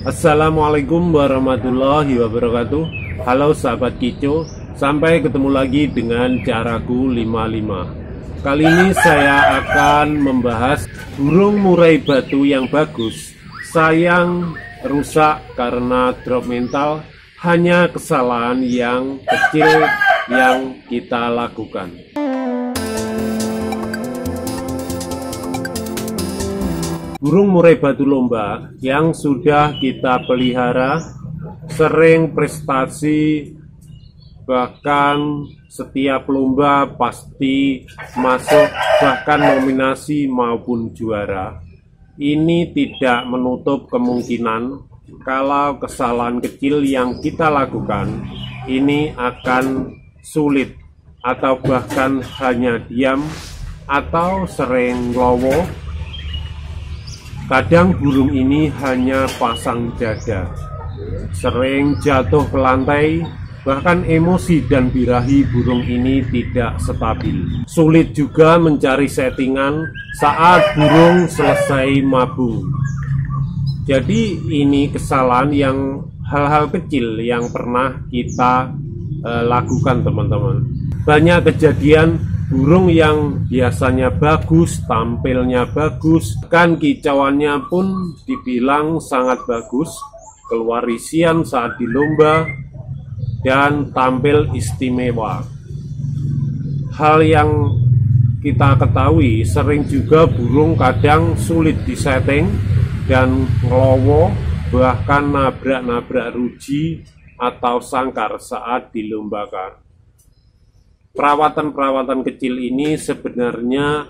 Assalamualaikum warahmatullahi wabarakatuh. Halo sahabat Kico, sampai ketemu lagi dengan caraku 55. Kali ini saya akan membahas burung murai batu yang bagus, sayang rusak karena drop mental. Hanya kesalahan yang kecil yang kita lakukan. Burung murai batu lomba yang sudah kita pelihara sering prestasi, bahkan setiap lomba pasti masuk bahkan nominasi maupun juara. Ini tidak menutup kemungkinan kalau kesalahan kecil yang kita lakukan ini akan sulit atau bahkan hanya diam atau sering lowo. Kadang burung ini hanya pasang dada, sering jatuh ke lantai, bahkan emosi dan birahi burung ini tidak stabil. Sulit juga mencari settingan saat burung selesai mabung. Jadi ini kesalahan yang hal-hal kecil yang pernah kita lakukan teman-teman. Banyak kejadian burung yang biasanya bagus, tampilnya bagus, kan kicauannya pun dibilang sangat bagus, keluar isian saat di lomba, dan tampil istimewa. Hal yang kita ketahui, sering juga burung kadang sulit disetting dan ngelowo, bahkan nabrak-nabrak ruji atau sangkar saat dilombakan. Perawatan-perawatan kecil ini sebenarnya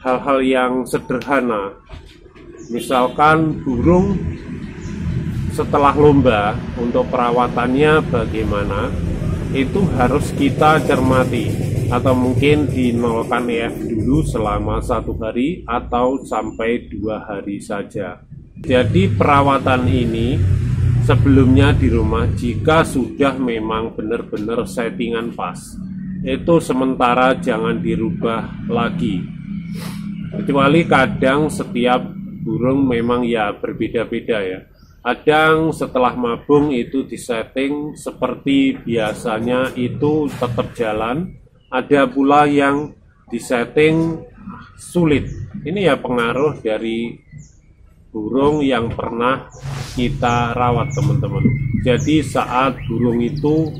hal-hal yang sederhana. Misalkan burung setelah lomba, untuk perawatannya bagaimana, itu harus kita cermati, atau mungkin dinolkan EF dulu selama 1 hari atau sampai 2 hari saja. Jadi perawatan ini sebelumnya di rumah, jika sudah memang benar-benar settingan pas, itu sementara jangan dirubah lagi. Kecuali kadang setiap burung memang ya berbeda-beda ya. Kadang setelah mabung itu disetting seperti biasanya itu tetap jalan. Ada pula yang disetting sulit. Ini ya pengaruh dari burung yang pernah kita rawat teman-teman. Jadi saat burung itu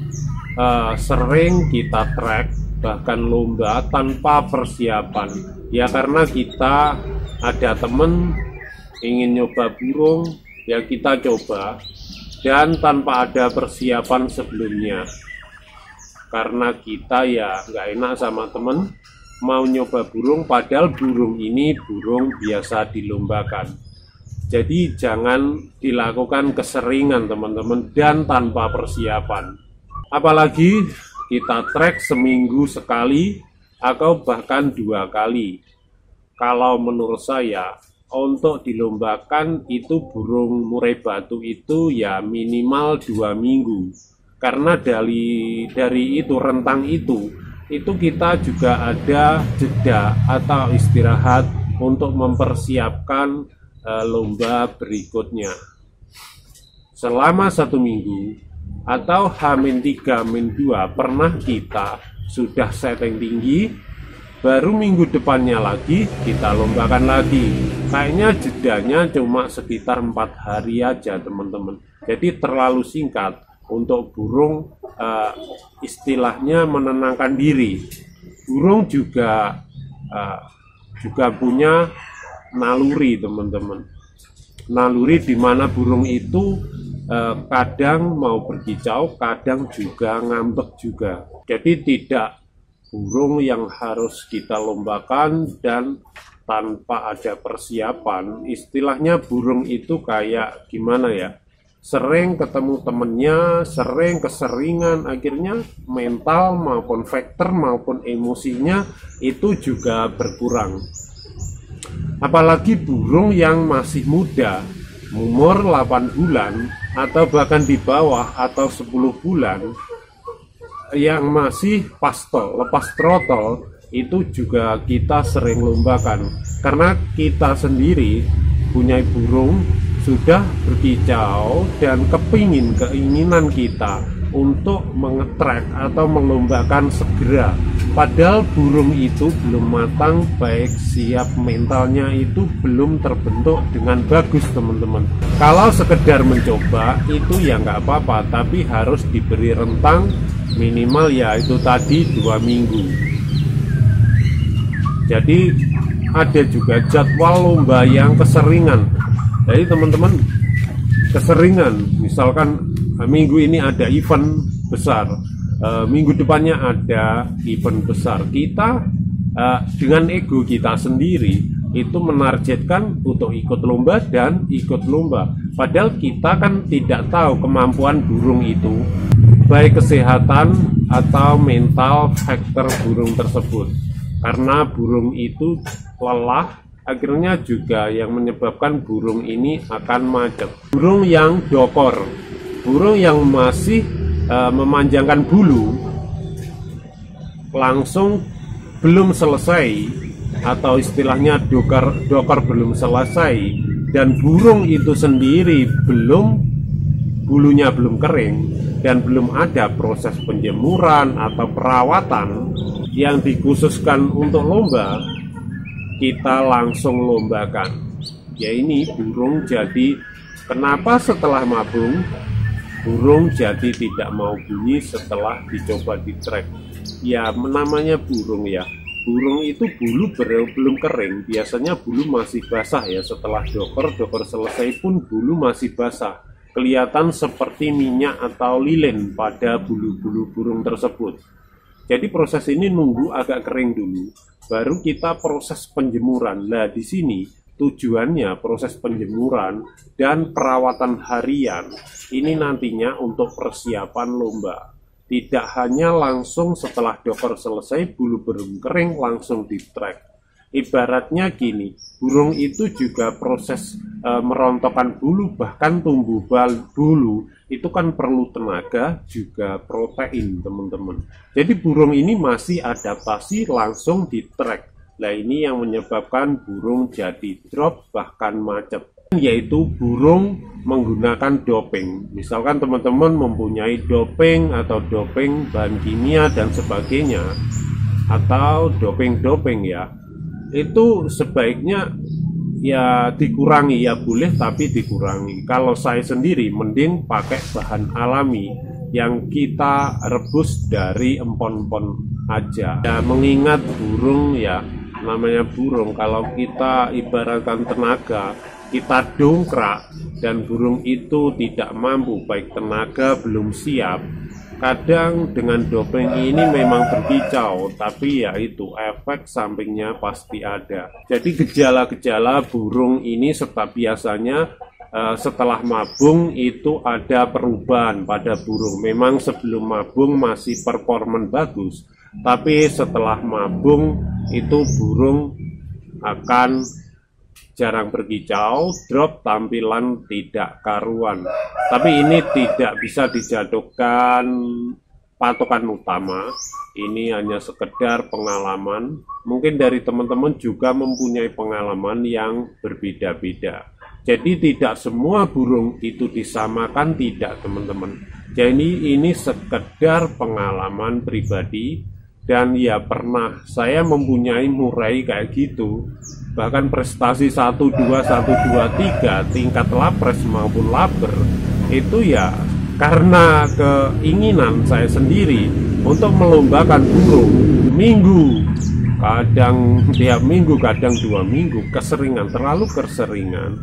sering kita track, bahkan lomba tanpa persiapan ya, karena kita ada temen ingin nyoba burung ya, kita coba dan tanpa ada persiapan sebelumnya, karena kita ya nggak enak sama temen mau nyoba burung padahal burung ini burung biasa dilombakan. Jadi jangan dilakukan keseringan teman-teman dan tanpa persiapan. Apalagi kita trek seminggu sekali atau bahkan 2 kali. Kalau menurut saya untuk dilombakan itu burung murai batu itu ya minimal 2 minggu. Karena dari itu rentang itu kita juga ada jeda atau istirahat untuk mempersiapkan lomba berikutnya. Selama 1 minggu atau H-3, H-2 pernah kita sudah setting tinggi, baru minggu depannya lagi kita lombakan lagi. Kayaknya jedanya cuma sekitar 4 hari aja teman-teman. Jadi terlalu singkat untuk burung istilahnya menenangkan diri. Burung juga punya naluri teman-teman. Naluri di mana burung itu kadang mau berkicau, kadang juga ngambek juga. Jadi tidak burung yang harus kita lombakan dan tanpa ada persiapan. Istilahnya burung itu kayak gimana ya, sering ketemu temennya, sering keseringan, akhirnya mental maupun faktor maupun emosinya itu juga berkurang. Apalagi burung yang masih muda, umur 8 bulan atau bahkan di bawah atau 10 bulan, yang masih pastol, lepas trotol, itu juga kita sering lombakan. Karena kita sendiri punya burung sudah berkicau dan keinginan kita untuk mengetrek atau melombakan segera, padahal burung itu belum matang, baik siap mentalnya itu belum terbentuk dengan bagus teman-teman. Kalau sekedar mencoba itu ya nggak apa-apa, tapi harus diberi rentang minimal ya itu tadi 2 minggu. Jadi ada juga jadwal lomba yang keseringan. Jadi teman-teman keseringan, misalkan minggu ini ada event besar, minggu depannya ada event besar, kita dengan ego kita sendiri itu menargetkan untuk ikut lomba dan ikut lomba, padahal kita kan tidak tahu kemampuan burung itu, baik kesehatan atau mental faktor burung tersebut. Karena burung itu lelah, akhirnya juga yang menyebabkan burung ini akan macet. Burung yang dokor, burung yang masih memanjangkan bulu, langsung belum selesai, atau istilahnya dokor belum selesai, dan burung itu sendiri bulunya belum kering dan belum ada proses penjemuran atau perawatan yang dikhususkan untuk lomba, kita langsung lombakan. Ya ini burung jadi, kenapa setelah mabung burung jadi tidak mau bunyi setelah dicoba di track? Ya namanya burung ya, burung itu bulu belum kering, biasanya bulu masih basah ya. Setelah dokor selesai pun bulu masih basah, kelihatan seperti minyak atau lilin pada bulu-bulu burung tersebut. Jadi proses ini nunggu agak kering dulu, baru kita proses penjemuran. Nah di sini tujuannya proses penjemuran dan perawatan harian ini nantinya untuk persiapan lomba. Tidak hanya langsung setelah dokor selesai bulu burung kering langsung di track. Ibaratnya gini, burung itu juga proses merontokkan bulu, bahkan tumbuh bulu itu kan perlu tenaga juga protein teman-teman. Jadi burung ini masih adaptasi langsung di track. Nah ini yang menyebabkan burung jadi drop bahkan macet, yaitu burung menggunakan doping. Misalkan teman-teman mempunyai doping atau doping bahan kimia dan sebagainya, atau doping ya, itu sebaiknya ya dikurangi, ya boleh tapi dikurangi. Kalau saya sendiri mending pakai bahan alami yang kita rebus dari empon-empon aja ya, mengingat burung ya, namanya burung, kalau kita ibaratkan tenaga, kita dongkrak dan burung itu tidak mampu, baik tenaga belum siap, kadang dengan doping ini memang berkicau, tapi ya itu efek sampingnya pasti ada. Jadi gejala-gejala burung ini biasanya setelah mabung itu ada perubahan pada burung. Memang sebelum mabung masih performan bagus, tapi setelah mabung itu burung akan jarang berkicau, drop, tampilan tidak karuan. Tapi ini tidak bisa dijadikan patokan utama. Ini hanya sekedar pengalaman. Mungkin dari teman-teman juga mempunyai pengalaman yang berbeda-beda. Jadi tidak semua burung itu disamakan, tidak teman-teman. Jadi ini sekedar pengalaman pribadi, dan ya pernah saya mempunyai murai kayak gitu. Bahkan prestasi 1, 2, 1, 2, 3 tingkat lapres maupun laber itu ya karena keinginan saya sendiri untuk melombakan burung minggu, kadang tiap minggu, kadang 2 minggu, terlalu keseringan,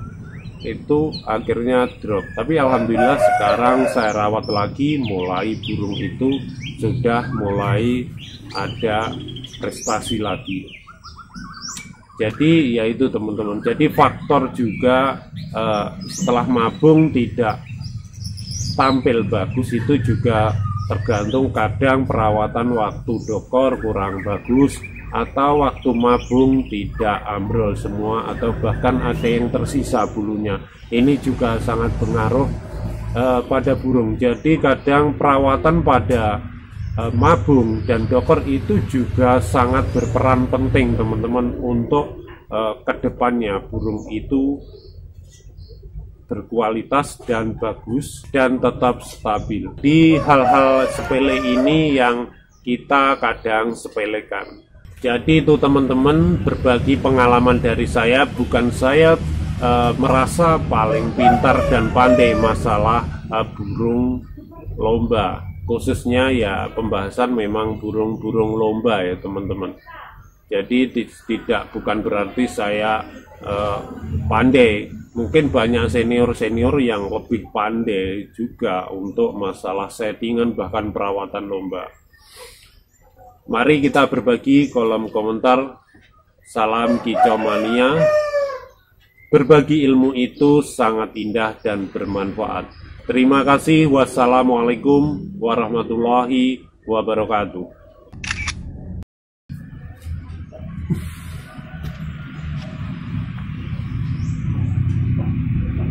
itu akhirnya drop. Tapi alhamdulillah sekarang saya rawat lagi, mulai burung itu sudah mulai ada prestasi lagi. Jadi yaitu teman-teman, jadi faktor juga setelah mabung tidak tampil bagus itu juga tergantung, kadang perawatan waktu dokor kurang bagus, atau waktu mabung tidak ambrol semua, atau bahkan ada yang tersisa bulunya. Ini juga sangat pengaruh pada burung. Jadi kadang perawatan pada mabung dan dokor itu juga sangat berperan penting teman-teman untuk kedepannya burung itu berkualitas dan bagus dan tetap stabil. Di hal-hal sepele ini yang kita kadang sepelekan. Jadi itu teman-teman, berbagi pengalaman dari saya, bukan saya merasa paling pintar dan pandai masalah burung lomba, khususnya ya pembahasan memang burung-burung lomba ya teman-teman. Jadi bukan berarti saya pandai. Mungkin banyak senior-senior yang lebih pandai juga untuk masalah settingan bahkan perawatan lomba. Mari kita berbagi kolom komentar. Salam kicau mania. Berbagi ilmu itu sangat indah dan bermanfaat. Terima kasih. Wassalamualaikum warahmatullahi wabarakatuh.